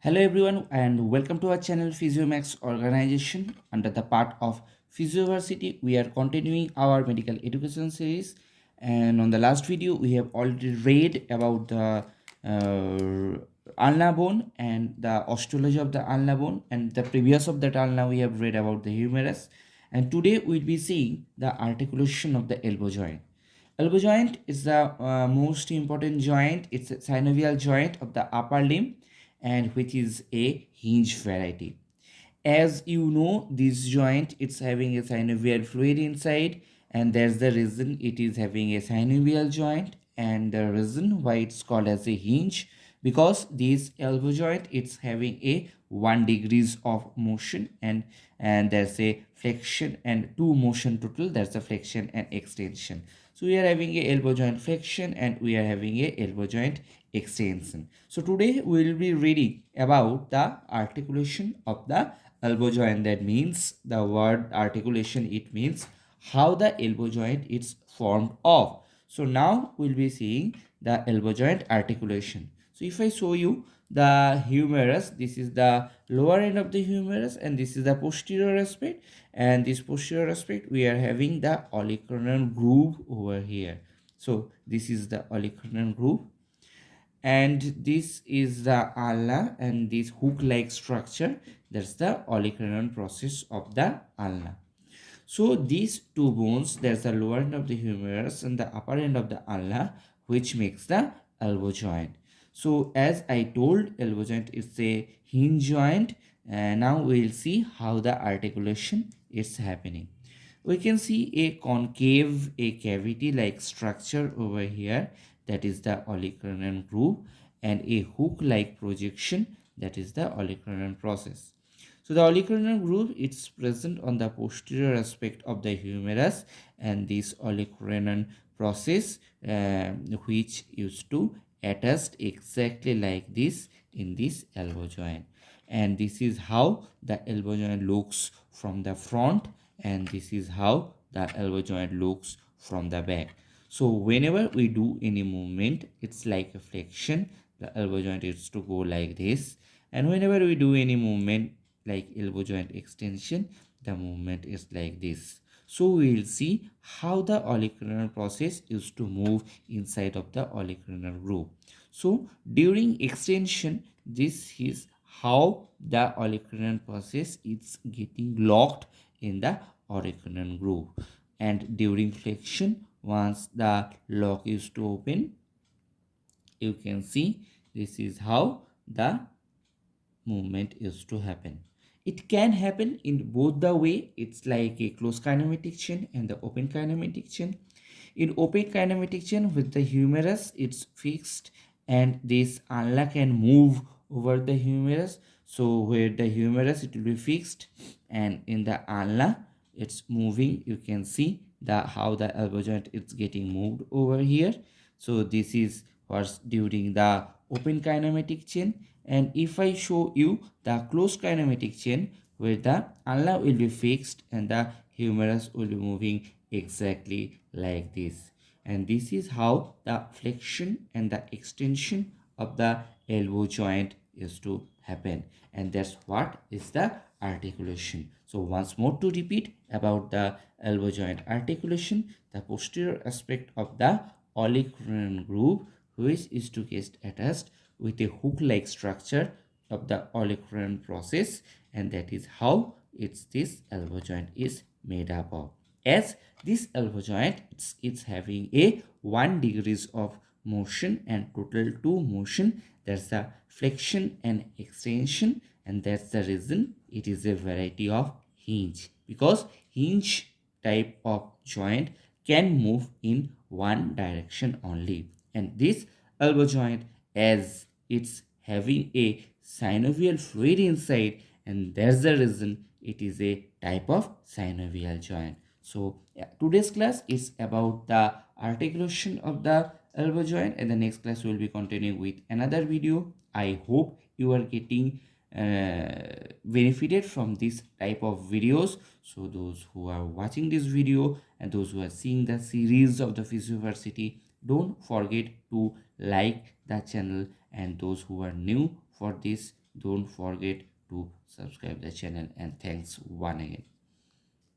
Hello everyone and welcome to our channel Physiomax organization. Under the part of Physioversity, we are continuing our medical education series, and on the last video we have already read about the ulna bone and the osteology of the ulna bone, and the previous of that ulna we have read about the humerus, and today we'll be seeing the articulation of the elbow joint. Elbow joint is the most important joint. It's a synovial joint of the upper limb and which is a hinge variety. As you know, this joint it's having a synovial fluid inside, and that's the reason it is having a synovial joint, and the reason why it's called as a hinge, because this elbow joint it's having a 1 degrees of motion, and there's a flexion and two motion total, that's a flexion and extension. So we are having a elbow joint flexion and we are having a elbow joint extension. So today we will be reading about the articulation of the elbow joint. That means the word articulation, it means how the elbow joint is formed of. So now we'll be seeing the elbow joint articulation. So if I show you the humerus, this is the lower end of the humerus and this is the posterior aspect, and this posterior aspect we are having the olecranon groove over here. So this is the olecranon groove, and this is the ulna, and this hook like structure, that's the olecranon process of the ulna. So these two bones, there's the lower end of the humerus and the upper end of the ulna, which makes the elbow joint. So as I told, elbow joint is a hinge joint, and now we'll see how the articulation is happening. We can see a concave, a cavity like structure over here, that is the olecranon groove, and a hook like projection, that is the olecranon process. So the olecranon groove, it's present on the posterior aspect of the humerus, and this olecranon process which used to attached exactly like this in this elbow joint, and this is how the elbow joint looks from the front, and this is how the elbow joint looks from the back. So whenever we do any movement, it's like a flexion, the elbow joint is to go like this, and whenever we do any movement like elbow joint extension, the movement is like this. So we will see how the olecranon process is to move inside of the olecranon groove. So during extension, this is how the olecranon process is getting locked in the olecranon groove, and during flexion, once the lock is to open, you can see this is how the movement is to happen. It can happen in both the way. It's like a closed kinematic chain and the open kinematic chain. In open kinematic chain, with the humerus it's fixed, and this ulna can move over the humerus. So where the humerus it will be fixed, and in the ulna it's moving. You can see the how the elbow joint is getting moved over here. So this is what's during the open kinematic chain. And if I show you the closed kinematic chain, where the ulna will be fixed and the humerus will be moving exactly like this, and this is how the flexion and the extension of the elbow joint is to happen, and that's what is the articulation. So once more to repeat about the elbow joint articulation: the posterior aspect of the olecranon groove, which is to get attached with a hook-like structure of the olecranon process, and that is how this elbow joint is made up of. As this elbow joint, it's having a 1 degrees of motion and total 2 motion, that's the flexion and extension, and that's the reason it is a variety of hinge, because hinge type of joint can move in one direction only, and this elbow joint, as it's having a synovial fluid inside, and that's the reason it is a type of synovial joint. So yeah, today's class is about the articulation of the elbow joint, and the next class will be continuing with another video. I hope you are getting benefited from this type of videos. So those who are watching this video and those who are seeing the series of the Physioversity, don't forget to like the channel, and those who are new for this don't forget to subscribe the channel, and thanks one again.